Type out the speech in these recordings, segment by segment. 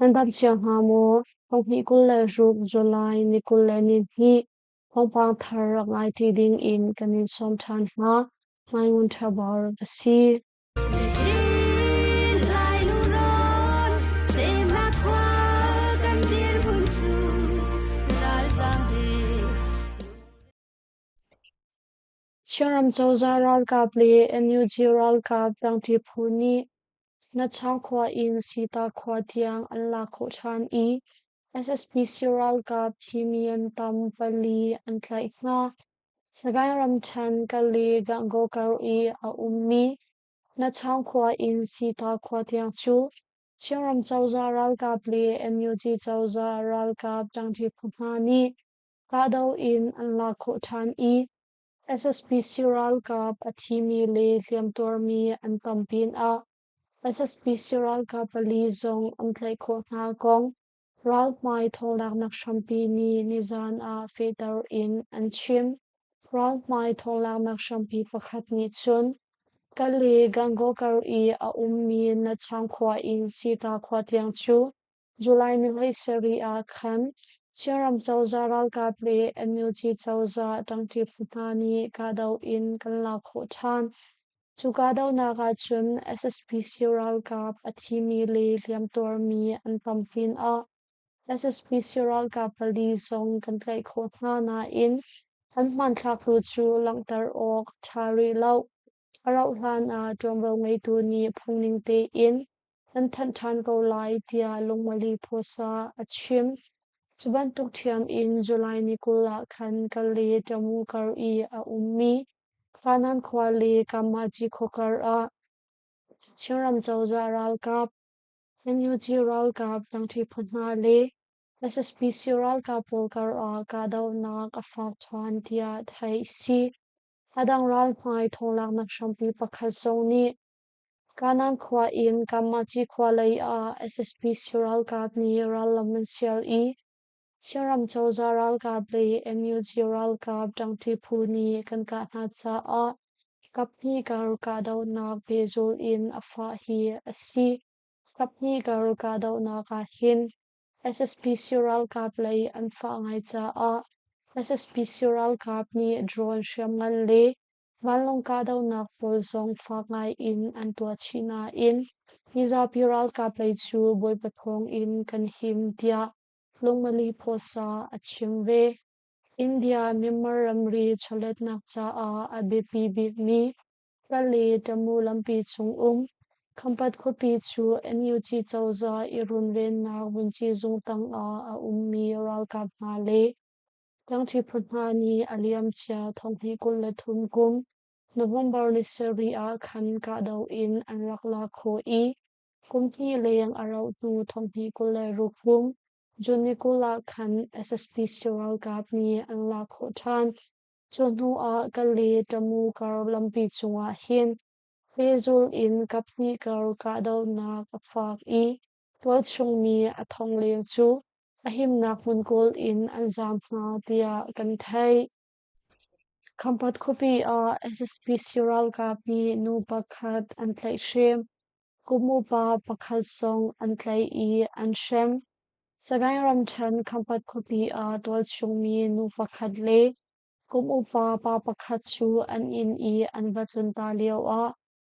Andam chiang ha mo hong hi kul le ruk July ni kul le ni hi hong pang thar ngai ti ding in kanin som than ha ngai ngun tha bar si Chiaram chawza ral kap le NUG ral kap tang ti phuni na chang khwa in sita khwa tiang an la kho than i SSPC ral kap thimian tam pali an tlai na sagai ram chan kali gango kar i a ummi na chang khwa in sita khwa tiang chu chiaram chawza ral kap le NUG chawza ral kap tang ti phuna ni ka dau in an la kho than i SSPC ral kap athimi le hliam tor mi an tampin a SSPC ral kap ali zong an tlai kho na kong ral mai tholak nak shampi ni nizan a fetar in an chim ral mai tholak nak shampi pakhat ni chun kali gango kar i a ummi na chang khwa in sita khwa tiang chu July ni lai seri a khan chiaram chawza ral kap le NUG chawza tangti phutani kadau in kan la kho than chu kadau na ka chun SSPC ral kap athimi le hliam tor mi an pampin a SSPC ral kap ali zong kan tlai kho na na in an man thak lu chu langtar ok thari lau arau hlan a tuamro ngei tu ni phungning te in an than than ko lai tia lungmali phosa achim chuban tuk thiam in July ni kula khan kali tamu kar i a ummi khanan khwali kamaji khokar a chiram chawza ral kap NUG ral kap tangthi phutna le SSPC ral kap polkar a kadaw nak afak thuan tia thai si hadang ral mai tholak nak shampi pakhat zong ni kanan khwa in kamachi khwa lei a SSPC ral kap ni ral laman sial i chiram chawza ral kap le NUG ral kap tangthi phuni kan ka na cha a kapni kar kadaw nak bezul in afa hi asi kapni kar kadaw nak a hin SSPC ral kap lei an fa ngai cha a SSPC ral kap ni drone sham ngan le Valong kadaw nak pol zong fa ngai in an tua china in Nizapi ral kap lei chu boy pathong in kan him tia lungmali phosa achim ve India mimar ramri cholet nak cha a abepi big mi kali tamu lampi chung khampat khopi chu NUG chawza irun ven na wunchi zung tang a ummi ral kap na le tang thi phutna ni aliam chia thongni kul la thum kum November ni seri a khan ka dau in an rakla kho i kumthi leyang arau tu thongni kul la rukum juni kula khan SSPC ral kap ni an la kho than chonu a kali tamu kar lampi chunga hin Fezul in kapni kar kadaw na kapfak i tuwad siyong mi atong liyang chu ahim na kunkul in anzam na tia kantay kampat kopi a SSPC ral kapi nu pakhat antlay shem kumu pa pakhat song antlay i anshem sagay ramchan kampat kopi a tuwad siyong mi nu pakhat le kumu pa pakhat chu an in i anbatun taliyaw a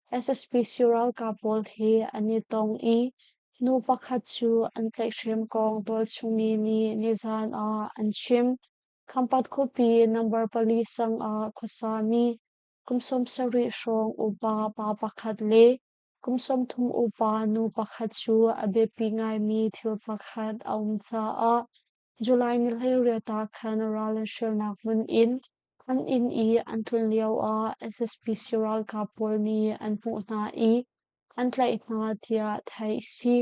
SSPC ral kapol hi anitong i nu pakhat chu an tlai shem kong tol chungmi ni nizan a an chim kampat kopi number pali sang a khosami kumsom sari shong upa pa pakhat le kumsom thum upa nu pakhat chu abepi ngai mi thil pakhat aum cha a July ni hleu ta khan ralan shel nak mun in an in i an thun liao a SSPC ral kapol ni an pu na i an tlai na tia thai si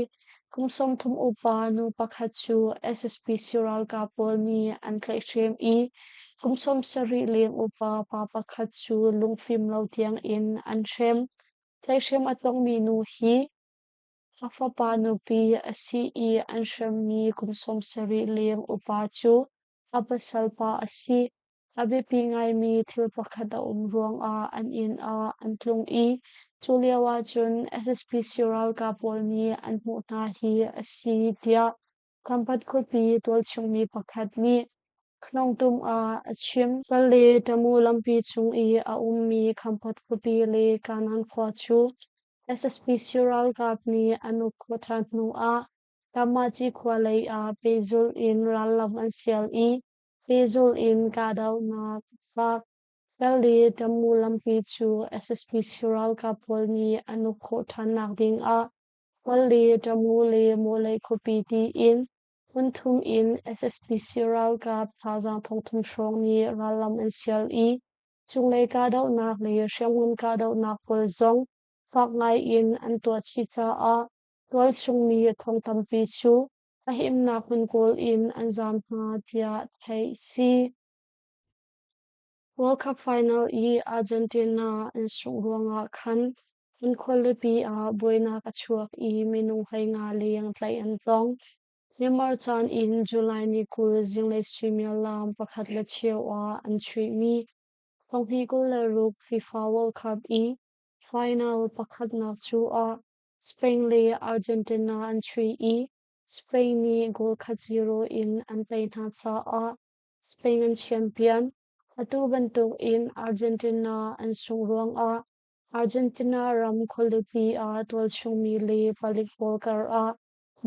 kumsom thum upa nu pakhat chu SSPC ral kapol ni an tlai shem i kumsom sari leng upa pa pakhat chu lungfim lo tiang in an shem tlai shem atong mi nu hi Afapa nupi asi i anshem mi kumsom sari leng upa chu apasalpa asi abipi ngai mi thil pakhat a ruang a an in a an tlung i Julia wa chun SSP Siral ka polni an mu na hi a si tia kampat ko pi tol chung mi pakhat ni knong tum a achim pali tamu lampi chung I a ummi kampat ko pi le kanan khwa chu SSP Siral ka ni anu ko than nu a kamachi khwa lei a pezul in ralam an sial I pezul in kadaw na fak pali tamu lampi chu SSP Siral ka polni anu ko than nak ding a pali tamu le mo le ko pi ti in Untum in SSP Siral ka thazang thong thum shrong ni ralam an sial I Zinglei ka daw nak le shangun ka daw nak pol zong fak ngai in an tua chi cha a tual chung mi thong tam pi chu a him nak hun kol in an zam ha tia thei si World Cup final I Argentina an sung ruanga khan an kholipi a boina ka chuak I minung hai nga leng tlai an tong Neymar chan in July ni kul zinglei streamia lam pakhat la cheu a an thui mi thonghi kul la ruk FIFA World Cup I final pakhat nak chu a Spain le Argentina an thui I Spain ni goal khat 0 in an play na cha a Spain an champion atu bantuk in Argentina an sung ruang a Argentina ram kholipi a tol chung mi le palik polkar a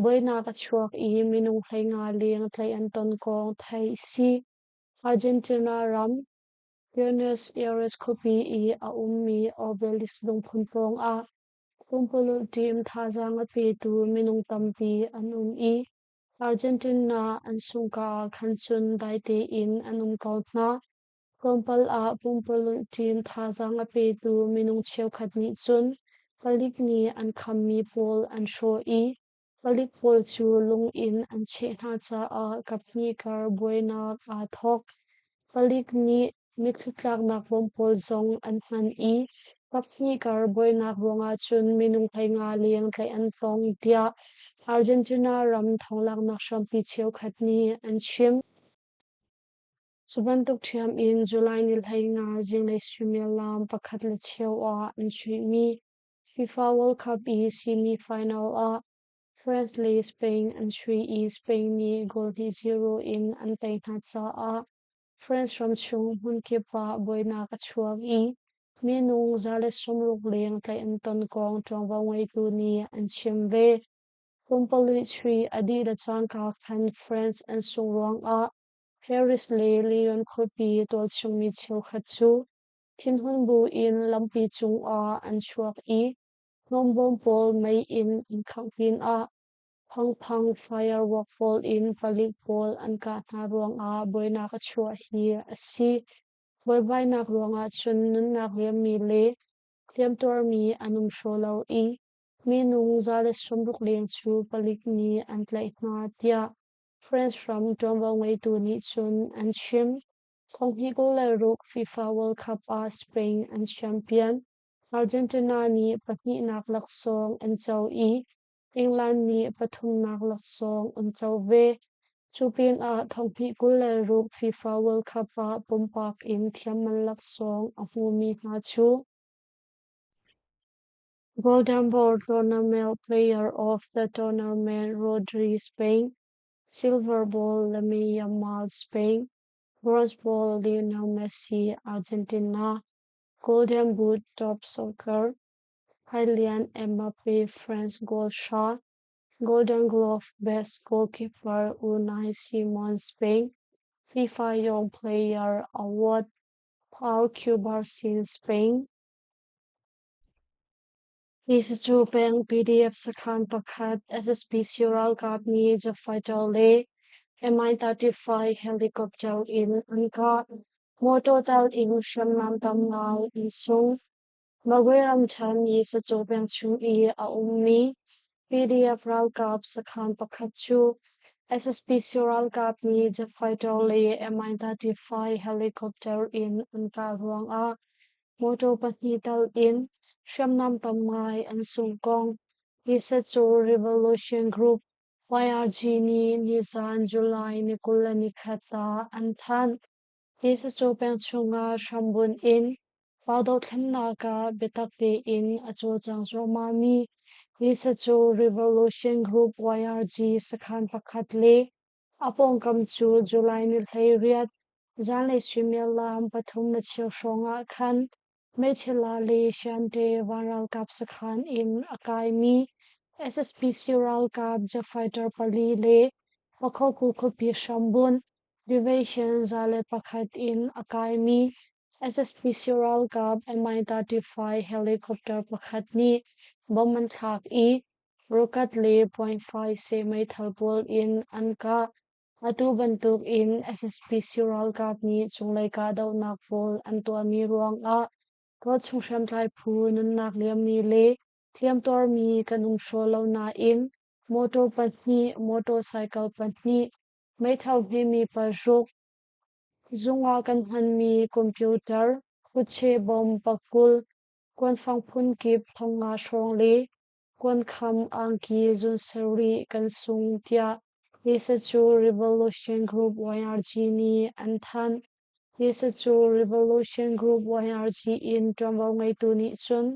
boina ka chuak I minung hlei nga leng tlai an ton kong thai si Argentina ram Buenos Aires kopi I a ummi obelis lungphun pong a kumpulu team thazang a pe tu minung tampi an I Argentina an sungka khanchun daite in anum kautna Kumpal a pumpulu team thazang a pe tu minung cheu khat ni chun palik ni an khammi pol an show I palik pol chu lung in an che na cha a kapni kar boina a thok palik ni mikhutlak nak bom pol zong an man I kapni kar boina ronga chun minung thai nga leng tlai an tong tia Argentina ram thonglak nak shampi cheu khat ni an chim Subantuk thiam in July ni hlei nga zinglei streamia lam pakhat la cheu a an chui mi FIFA World Cup I semi final a France le Spain an chui I Spain ni goal hi 0 in an tai na cha a France ram chung hun Chiapa boina ka chuak I minung zale somruk leng tlai an ton kong tongwa ngei tu ni an chim ve Kumpalui chui adi da changka fan France an sung ruang a Paris le Leon khopi tol chung mi cheu khat chu thin hun bu in lampi chung a an chuak I nombom pol mai in khang pin a phang firework pol in palik pol an ka na ruang a boina ka chua hi a si boi bai nak ruang a chun nun nak riam mi le thiam tor mi anum sholo I mi nung zale somruk leng chu palik ni an tlai na tia Friends from Tomba Way to Nichun and Shim Kong Higula Rook FIFA World Cup a Spain and champion Argentina ni pati nak laksong and Chow I England ni pathum nak laksong and Chow Ve Chupin a Thong Higula Rook FIFA World Cup a Pumpak in Thiaman laksong a Humi na chu Golden Ball Tournament Player of the Tournament Rodri Spain Silver Ball Lamine Yamal Spain, Bronze Ball Lionel Messi Argentina, Golden Boot Top Soccer, Kylian Mbappe France Goal Shot, Golden Glove Best Goalkeeper Unai Simon Spain, FIFA Young Player Award Paul Cubarsí Spain. Isa chu peng PDF sakhan pakhat SSP Siral Cup ni ja fighter le Mi-35 helicopter in Anka, mototal in Shamnam Tamnal in Sung, Magwiram Chan yi sa Chopeng Chung I a ummi, PDF Ral Cup sa Khan Pakhachu, SSP Siral Cup ni ja fighter le Mi-35 helicopter in Anka Ruang a, moto patnital in Shamnam Tamnai an Sung Kong, isa chu Revolution Group, YRG ni Nizan July ni Kulani Khata Anthan Isa chu peng chunga shambun in pado thlenna ka betak te in acho chang zo mami isa chu revolution group YRG sakhan pakhat le apong kam chu July ni hlei riat Zinglei Swimel lam pathum na chiu shonga khan mechela le shante waral kap sakhan in akai mi SSPC ral kap ja fighter pali le pakho ku khopi shambun division zale pakhat in akai mi SSPC ral kap Mi-35 helicopter pakhat ni boman thak I rokat le .5 se mai thalpol in anka atu bantuk in SSPC ral kap ni chunglei ka dau nak pol antua mi ruang a ko chungsham tlai phu nun nak liam mi le thiam tor mi kanung sho lo na in motor pahni motorcycle pahni mai thau mi paruk zunga kan han mi computer kuche bom pakul kwan phang phun kip thonga shrong le kwan kham angki zun seri kan sung tia isa chu revolution group YRG ni anthan isa chu revolution group YRG in Trambal ngai tu ni chun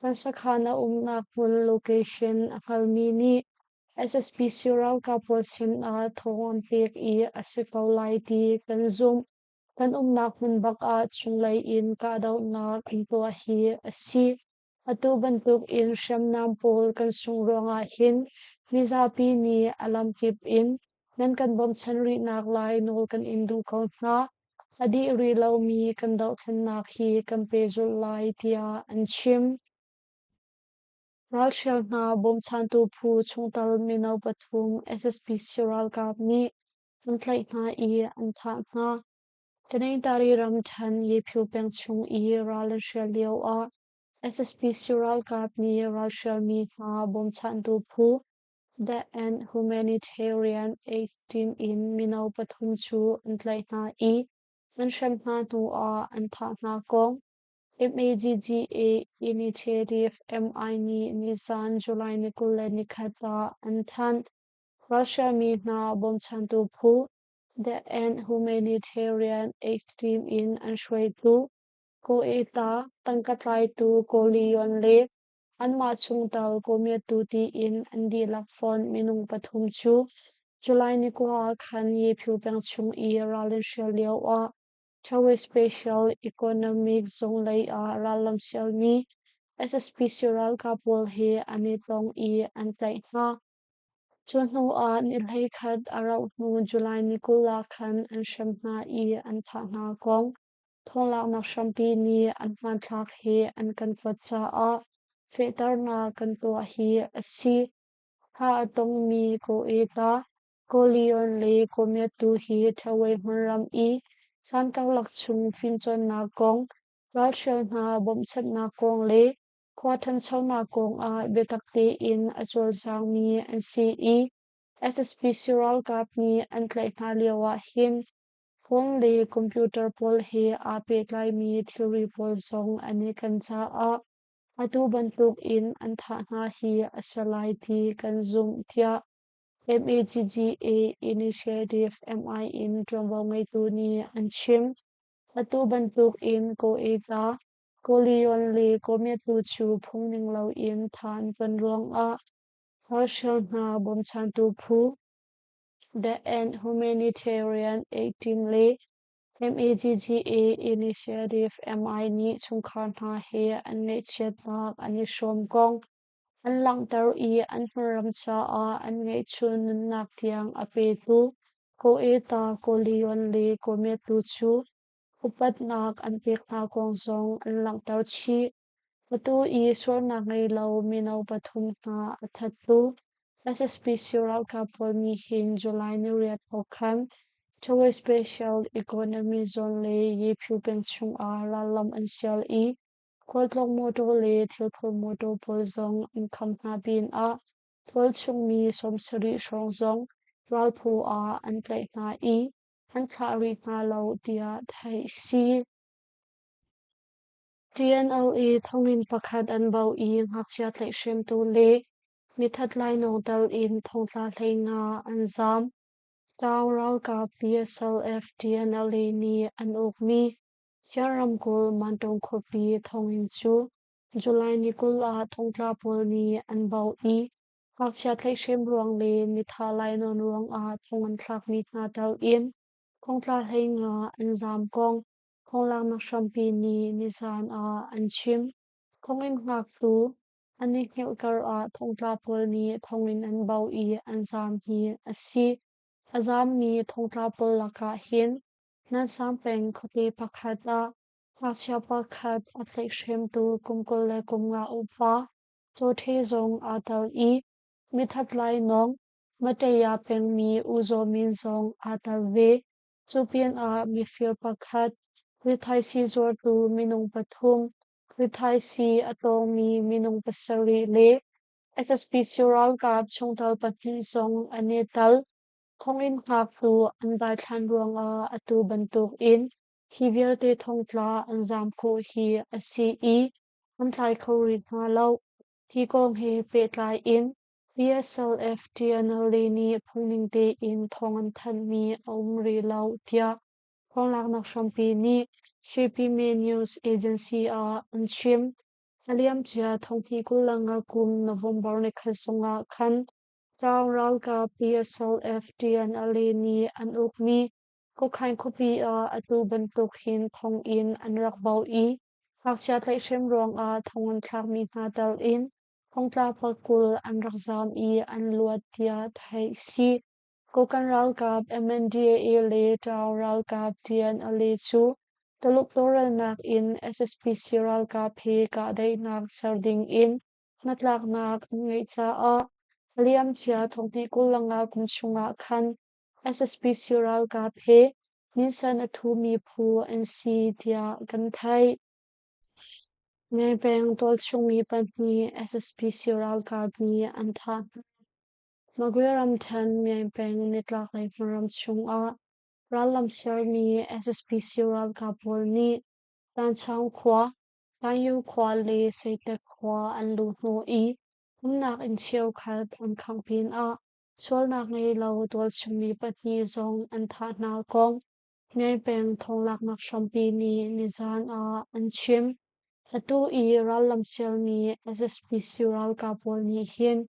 kan sakhana umnak mun location akal mi ni SSPC ral kapol sin a thongon pek I asikaw lai ti kan zoom kan umnak mun bak a chunglei in ka daw nak into hi asi atu bantuk in shamnam pol kan sung ronga hin mizapi ni alam kip in nan kan bom chanri nak lai nol kan indu kaw na adi ri lo mi kan daw than nak hi kan pezul lai tia an chim ral shel na bom chantu phu chungtal minau pathum SSPC ral kap ni an tlai na I an tha na Kanay tari ram chan ye phu peng chung I ral shel leo a SSPC ral kap ni ral shel mi na bom chantu phu the and humanitarian aid team in minau pathum chu an tlai na I an shem na tu a an tha na kong MAGGA initiative MI ni Nisan July ni kule ni khata an than Russia mi na bom chantu phu the and humanitarian aid team in an shway tu ko eta tangkatlai tu ko lion le an ma chung tal ko me tu ti in an di lak fon minung pathum chu July ni ko ha khan ye phu peng chung I ralin shel leo a Chawe Special Economic Zonglei a ralam sialmi SSPC ral kapol he anitong I antai na chun nu a nilhei khat arau nu July ni kula khan an shamna I an tha na kong thonglak nak shampi ni an man thak he an kan patsa a fetar na kan to hi asi ha atong mi ko eta ko lion le ko me tu hi thawai hmaram I san kang lak chung fin chon na kong ral shel na bom chat na kong le kwa than chaw na kong a betak te in achol sang mi an si I SSPC ral kap ni an tlai na lewa hin phone le computer pol he a pe tlai mi theory pol zong ani kan cha a atu bantuk in an tha na hi asalai ti kan zoom tia MAGGA initiative MI in Trambal ngai tu ni an chim atu bantuk in ko eta ko lion le ko me tu chu phungning lo in than kan ruang a Marshall na bom chantu phu the and humanitarian aid team le MAGGA initiative MI ni chungkhan na he an ngai chet nak ani shom kong an lang tar I an hmaram cha a an ngai chun nak tiang a pe tu ko eta ko lion le ko me tu chu upat nak an pek na kong zong an lang tar chi matu I sur nak ngai lo minau pathum na athat tu SSPC ral kapol mi hin July ni riat pokham Chawe Special Economy Zone le ye phu peng chung a ralam an sial I Kwaltlong moto le thilphul moto pol zong an kham na bin a thol chung mi som sari shrong zong ral phu a an tlai na I an thari na lo tia thai si TNLA thongin pakhat an bau I ngakchia tlai shem tu le mithat lai nong dal in thongtla hlei nga an zam Tao rau ka PSLF TNLA ni an ukmi Yaram kul mantong khopi thongin chu July ni kul a thongtla pol ni an bau I Haksia tlai shem ruang le mi tha lai non ruang a thongan thlak mi na dal in thongtla hei nga an zam kong thonglang na shampi ni nizan a an chim thongin ngak tu ani ngel kar a thongtla pol ni thongin an bau I an zam hi asi azam mi thongtla pol laka hin nan sampeng khopi pakhat a Chiapa khat atlek shem tu kumkul le kumnga upa cho the zong atal I mithat lai nong mateya peng mi uzo min zong atal ve chupian a mi fir pakhat rithai si zor tu minung pathum rithai si atong mi minung pasari le SSP Sural Kap chungtal pathin zong anetal thongin ngak tu an dai thlan ruang a atu bantuk in hivial te thongtla an zam ko hi a si I an tlai kho ri nga lo hi kong he pe tlai in PSLF TNL ni phungning te in thong an than mi om ri lo tia khong lak nak shampi ni CP News Agency a an shim aliam chia thongti kulanga kum November ne khasonga khan Tao rau ka PSLF TNLA ni an ukmi ko khain kopi a atu bantuk hin thong in an rak bau I Haksia tlai shem ruang a thongan thlak mi na dal in thongtla pakul an rak zam I an luat tia thai si ko kan rau ka MNDAA le Tao rau ka TNLA chu taluk toral nak in SSP Siral ka phe ka dai nak sarding in natlak nak ngai cha a Liam chia thongpi kulanga kumchunga khan SSP Sural ka phe minsan athu mi phu NC tia kan thai ngai peng tol chungi panni SSP Sural ka mi an tha magweram than ngai peng nitlak lai maram chunga ralam sial mi SSP Sural ka pol ni tan chang khwa tan yu khwa le seite khwa an lu no I nak in chiao khat an khang pin a chol nak ngei lo tol chumi patni zong an tha na kong ngei peng thong lak nak shampi ni nizan a an chim atu I ral lam sial mi SSP Sural ka pol ni hin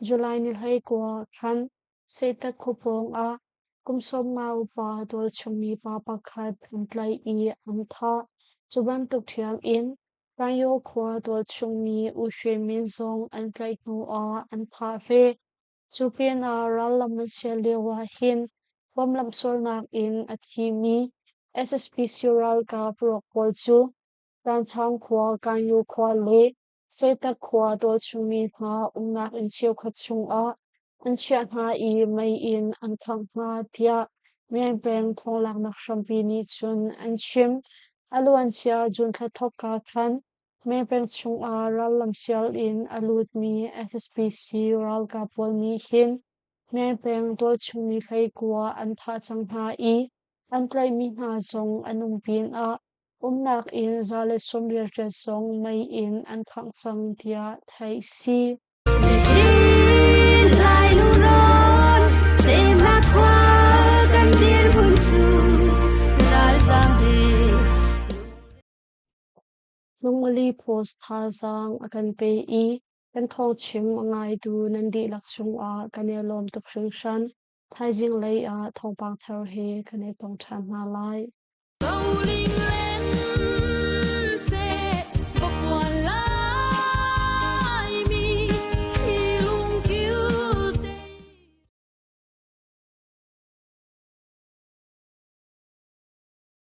July ni hai ko khan seita khopong a kumsom ma upa tol chumi pa pakhat an tlai I an tha chuban tuk thiam in Tayo khwa tol chungmi u shwe min zong an tlai nu a an pha ve chupian a ral lam sia lewa hin pom lam sol nak in a thi mi SSP Sural ka prok pol chu tan chang khwa kan yu khwa le seta khwa tol chungmi nga nak in chiao khat chung a an chia nga I mai in an khang nga tia mian peng thong lak nak shampi ni chun an chim aluan chia jun kha thok ka khan me peng chung a ral lam sial in alut mi SSPC ral ka pol ni hin me peng tol chung mi khai kwa an tha chang ha I an tlai mi na zong anung pin a nak in zale somlir che zong mai in an khang chang tia thai si Lungali post tha zang akan pe I kan thong chim ngai tu nandi lak chung a kane lom tuk hring shan thai Zinglei a thong pang thar he kane tong than na lai